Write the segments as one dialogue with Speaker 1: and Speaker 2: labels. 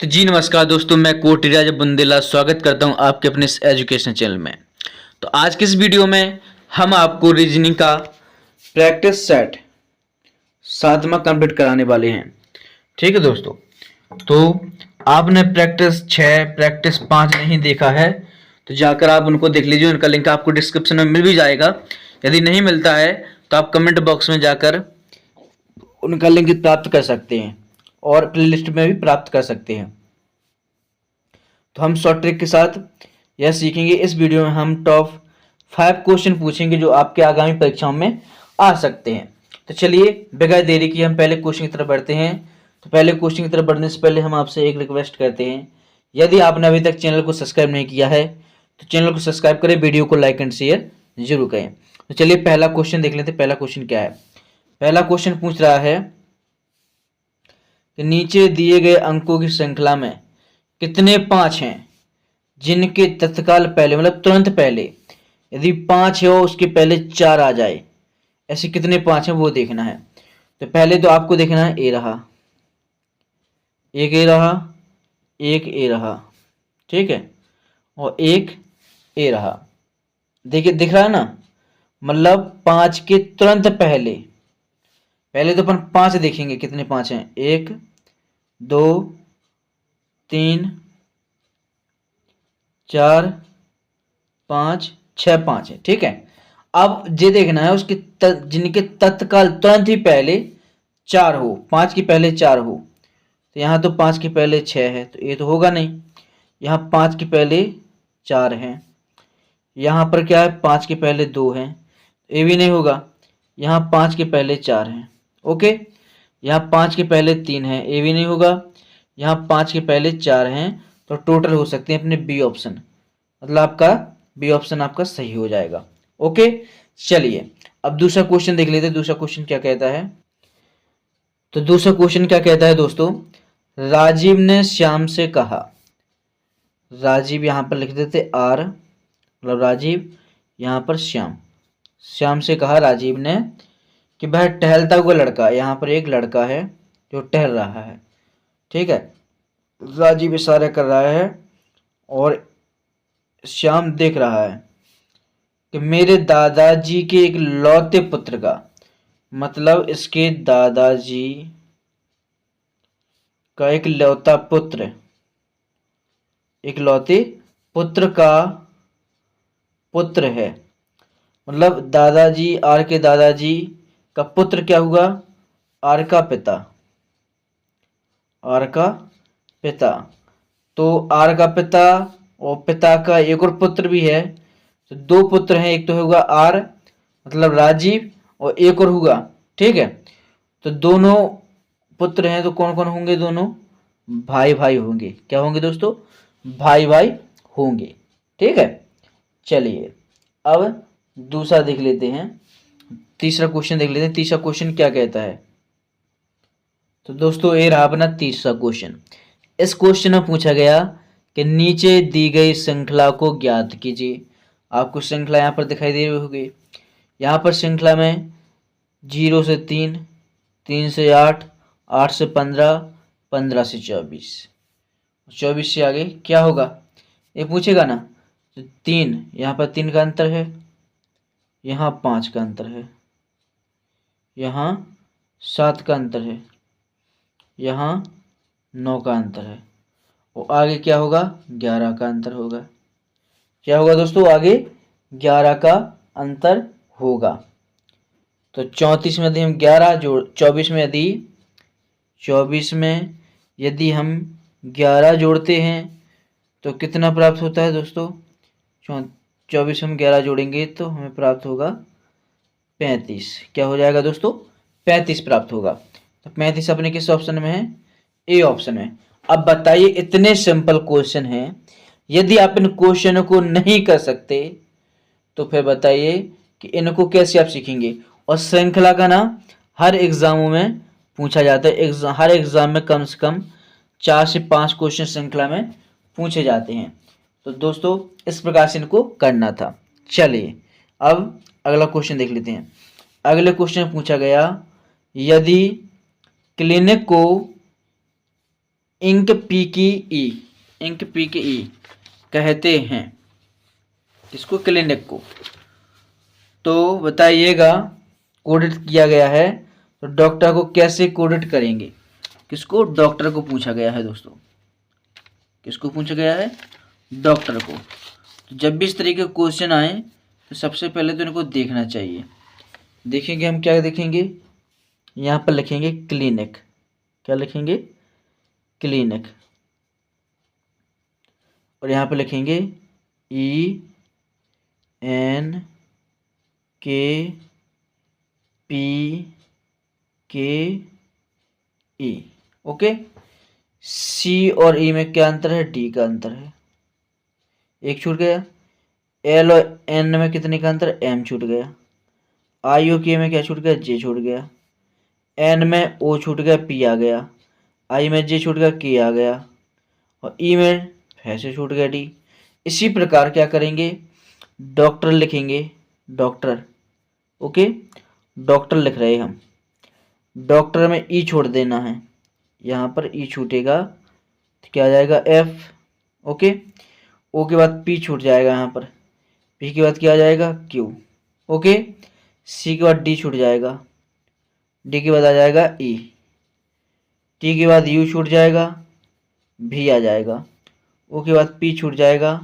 Speaker 1: तो जी नमस्कार दोस्तों, मैं कोटिराज बुंदेला स्वागत करता हूं आपके अपने इस एजुकेशन चैनल में। तो आज के इस वीडियो में हम आपको रीजनिंग का प्रैक्टिस सेट 7वां कंप्लीट कराने वाले हैं। ठीक है दोस्तों, तो आपने प्रैक्टिस 6 प्रैक्टिस 5 नहीं देखा है तो जाकर आप उनको देख लीजिए। उनका लिंक आपको डिस्क्रिप्शन में मिल भी जाएगा। यदि नहीं मिलता है तो आप कमेंट बॉक्स में जाकर उनका लिंक प्राप्त कर सकते हैं और प्लेलिस्ट में भी प्राप्त कर सकते हैं। तो हम शॉर्ट ट्रिक के साथ यह सीखेंगे। इस वीडियो में हम टॉप 5 क्वेश्चन पूछेंगे जो आपके आगामी परीक्षाओं में आ सकते हैं। तो चलिए बगैर देरी किए हम पहले क्वेश्चन की तरफ बढ़ते हैं। तो पहले क्वेश्चन की तरफ बढ़ने से पहले हम आपसे एक रिक्वेस्ट करते हैं, यदि आपने अभी तक चैनल को सब्सक्राइब नहीं किया है तो चैनल को सब्सक्राइब करें, वीडियो को लाइक एंड शेयर जरूर करें। तो चलिए पहला क्वेश्चन देख लेते हैं। पहला क्वेश्चन क्या है? पहला क्वेश्चन पूछ रहा है कि नीचे दिए गए अंकों की श्रृंखला में कितने 5 हैं जिनके तत्काल पहले मतलब तुरंत पहले यदि 5 है और उसके पहले 4 आ जाए, ऐसे कितने 5 हैं वो देखना है। तो पहले तो आपको देखना है ए रहा, एक ए रहा, एक ए रहा, ठीक है, और एक ए रहा। देखिए दिख रहा है ना, मतलब 5 के तुरंत पहले पहले तो अपन 5 देखेंगे कितने 5 हैं। 1 2 3 4 5 6 5 है, ठीक है। अब ये देखना है उसके जिनके तत्काल तुरंत ही पहले 4 हो, 5 के पहले 4 हो। तो यहाँ तो 5 के पहले 6 है तो ये तो होगा नहीं। यहाँ 5 के पहले 4 है, यहाँ पर क्या है 5 के पहले 2 है, ये भी नहीं होगा। यहाँ 5 के पहले 4 है, ओके। यहाँ 5 के पहले 3 है, ये भी नहीं होगा। यहाँ 5 के पहले 4 हैं, तो टोटल हो सकते हैं अपने बी ऑप्शन, मतलब आपका बी ऑप्शन आपका सही हो जाएगा। ओके, चलिए अब दूसरा क्वेश्चन देख लेते हैं। दूसरा क्वेश्चन क्या कहता है? तो दूसरा क्वेश्चन क्या कहता है दोस्तों? राजीव ने श्याम से कहा, राजीव यहां पर लिख देते आर, मतलब राजीव, यहां पर श्याम। श्याम से कहा राजीव ने कि वह टहलता हुआ लड़का, यहां पर एक लड़का है जो टहल रहा है, ठीक है। राजीव इशारा कर रहा है और श्याम देख रहा है कि मेरे दादाजी के एक लौते पुत्र का, मतलब इसके दादाजी का एक लौता पुत्र, एक लौते पुत्र का पुत्र है, मतलब दादाजी आर के दादाजी का पुत्र क्या हुआ? आर का पिता, आर का पिता। तो आर का पिता और पिता का एक और पुत्र भी है, तो 2 पुत्र हैं। एक तो होगा आर मतलब राजीव और एक और होगा, ठीक है। तो दोनों पुत्र हैं तो कौन कौन होंगे? दोनों भाई भाई होंगे। क्या होंगे दोस्तों? भाई भाई होंगे, ठीक है। चलिए अब दूसरा देख लेते हैं, तीसरा क्वेश्चन देख लेते हैं। तीसरा क्वेश्चन क्या कहता है? तो दोस्तों ये रहा अपना तीसरा क्वेश्चन। इस क्वेश्चन में पूछा गया कि नीचे दी गई श्रृंखला को ज्ञात कीजिए। आपको श्रृंखला यहाँ पर दिखाई दे रही होगी। यहाँ पर श्रृंखला में 0 से 3, 3 से 8, 8 से 15, 15 से 24, 24 से आगे क्या होगा ये पूछेगा ना। तो 3, यहाँ पर 3 का अंतर है, यहाँ 5 का अंतर है, यहाँ 7 का अंतर है, यहाँ 9 का अंतर है, और आगे क्या होगा? 11 का अंतर होगा। क्या होगा दोस्तों? आगे 11 का अंतर होगा। तो 34 में यदि हम 11 जोड़ 24 में यदि 24 में यदि हम 11 जोड़ते हैं तो कितना प्राप्त होता है दोस्तों? 24 में हम 11 जोड़ेंगे तो हमें प्राप्त होगा 35। क्या हो जाएगा दोस्तों? 35 प्राप्त होगा। तो 35 अपने किस ऑप्शन में है? ए ऑप्शन में। अब बताइए, इतने सिंपल क्वेश्चन हैं, यदि आप इन क्वेश्चनों को नहीं कर सकते तो फिर बताइए कि इनको कैसे आप सीखेंगे। और श्रृंखला का ना हर एग्जामों में पूछा जाता है। हर एग्जाम में कम से कम 4 से 5 क्वेश्चन श्रृंखला में पूछे जाते हैं। तो दोस्तों इस प्रकार से इनको करना था। चलिए अब अगला क्वेश्चन देख लेते हैं। अगले क्वेश्चन में पूछा गया, यदि क्लिनिक को इंक पी की ई, इंक पी की ई कहते हैं इसको, क्लिनिक को। तो बताइएगा, कोडेड किया गया है तो डॉक्टर को कैसे कोडेड करेंगे? किसको? डॉक्टर को पूछा गया है दोस्तों। किसको पूछा गया है? डॉक्टर को। तो जब भी इस तरीके के क्वेश्चन आए तो सबसे पहले तो इनको देखना चाहिए। देखेंगे हम, क्या देखेंगे? यहाँ पर लिखेंगे क्लिनिक। क्या लिखेंगे? क्लिनिक। और यहाँ पर लिखेंगे ई एन के पी के ई। ओके। सी और ई में क्या अंतर है? डी का अंतर है, एक छूट गया। एल और एन में कितने का अंतर? एम छूट गया। आई और के में क्या छूट गया? जे छूट गया। एन में ओ छूट गया, पी आ गया। आई में जे छूट गया, के आ गया। और ई में फिर से छूट गया, डी। इसी प्रकार क्या करेंगे? डॉक्टर लिखेंगे, डॉक्टर। ओके, डॉक्टर लिख रहे हैं हम। डॉक्टर में ई छोड़ देना है, यहाँ पर ई छूटेगा तो क्या आ जाएगा? एफ। ओके। ओ के बाद पी छूट जाएगा, यहाँ पर पी के बाद क्या आ जाएगा? क्यू। ओके। सी के बाद डी छूट जाएगा, डी के बाद आ जाएगा ई। टी के बाद यू छूट जाएगा, भी आ जाएगा। ओ के बाद पी छूट जाएगा,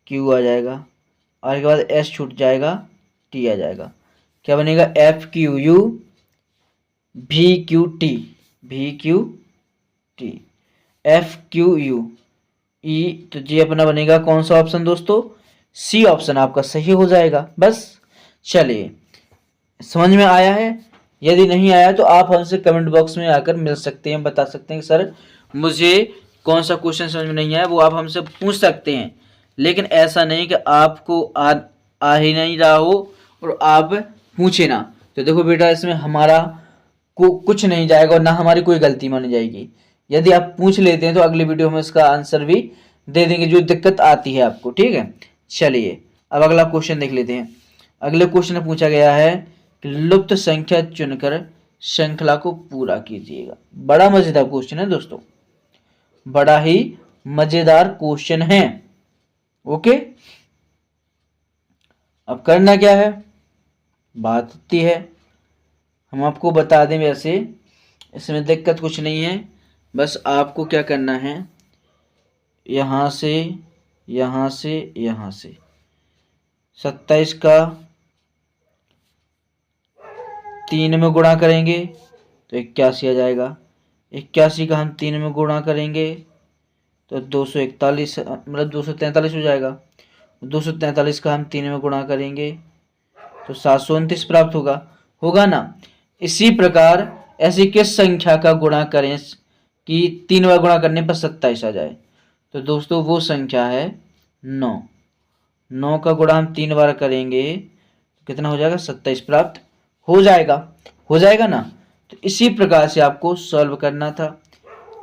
Speaker 1: क्यू आ जाएगा। आर के बाद एस छूट जाएगा, टी आ जाएगा। क्या बनेगा? एफ क्यू यू भी क्यू टी, भी Q T, F Q U ई। तो जी अपना बनेगा कौन सा ऑप्शन दोस्तों? सी ऑप्शन आपका सही हो जाएगा। बस चलिए, समझ में आया है? यदि नहीं आया तो आप हमसे कमेंट बॉक्स में आकर मिल सकते हैं, बता सकते हैं कि सर मुझे कौन सा क्वेश्चन समझ में नहीं आया, वो आप हमसे पूछ सकते हैं। लेकिन ऐसा नहीं कि आपको आ ही नहीं रहा हो और आप पूछे ना। तो देखो बेटा, इसमें हमारा को कुछ नहीं जाएगा और ना हमारी कोई गलती मानी जाएगी। यदि आप पूछ लेते हैं तो अगली वीडियो में इसका आंसर भी दे देंगे जो दिक्कत आती है आपको। ठीक है, चलिए अब अगला क्वेश्चन देख लेते हैं। अगले क्वेश्चन में पूछा गया है कि लुप्त संख्या चुनकर श्रृंखला को पूरा कीजिएगा। बड़ा मजेदार क्वेश्चन है दोस्तों, बड़ा ही मजेदार क्वेश्चन है। ओके, अब करना क्या है? बात होती है, हम आपको बता दें। वैसे इसमें दिक्कत कुछ नहीं है, बस आपको क्या करना है, यहाँ से यहाँ से यहाँ से 27 का 3 में गुणा करेंगे तो 81 आ जाएगा। 81 का हम 3 में गुणा करेंगे तो 241 मतलब 243 हो जाएगा। 243 का हम 3 में गुणा करेंगे तो 729 प्राप्त होगा, होगा ना? इसी प्रकार ऐसी किस संख्या का गुणा करें कि 3 बार गुणा करने पर 27 आ जाए? तो दोस्तों वो संख्या है 9। 9 का गुणा हम 3 बार करेंगे तो कितना हो जाएगा? 27 प्राप्त हो जाएगा। हो जाएगा ना? तो इसी प्रकार से आपको सॉल्व करना था।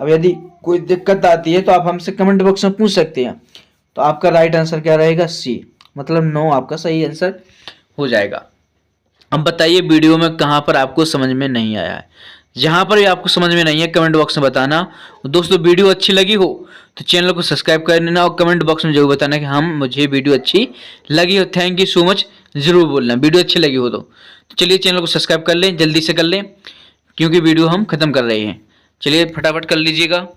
Speaker 1: अब यदि कोई दिक्कत आती है तो आप हमसे कमेंट बॉक्स में पूछ सकते हैं। तो आपका राइट आंसर क्या रहेगा? सी, मतलब 9 आपका सही आंसर हो जाएगा। अब बताइए वीडियो में कहाँ पर आपको समझ में नहीं आया है? जहाँ पर भी आपको समझ में नहीं है कमेंट बॉक्स में बताना। दोस्तों वीडियो अच्छी लगी हो तो चैनल को सब्सक्राइब कर लेना और कमेंट बॉक्स में जरूर बताना कि मुझे वीडियो अच्छी लगी हो। थैंक यू सो मच जरूर बोलना वीडियो अच्छी लगी हो तो चलिए चैनल को सब्सक्राइब कर लें, जल्दी से कर लें क्योंकि वीडियो हम ख़त्म कर रहे हैं। चलिए फटाफट कर लीजिएगा।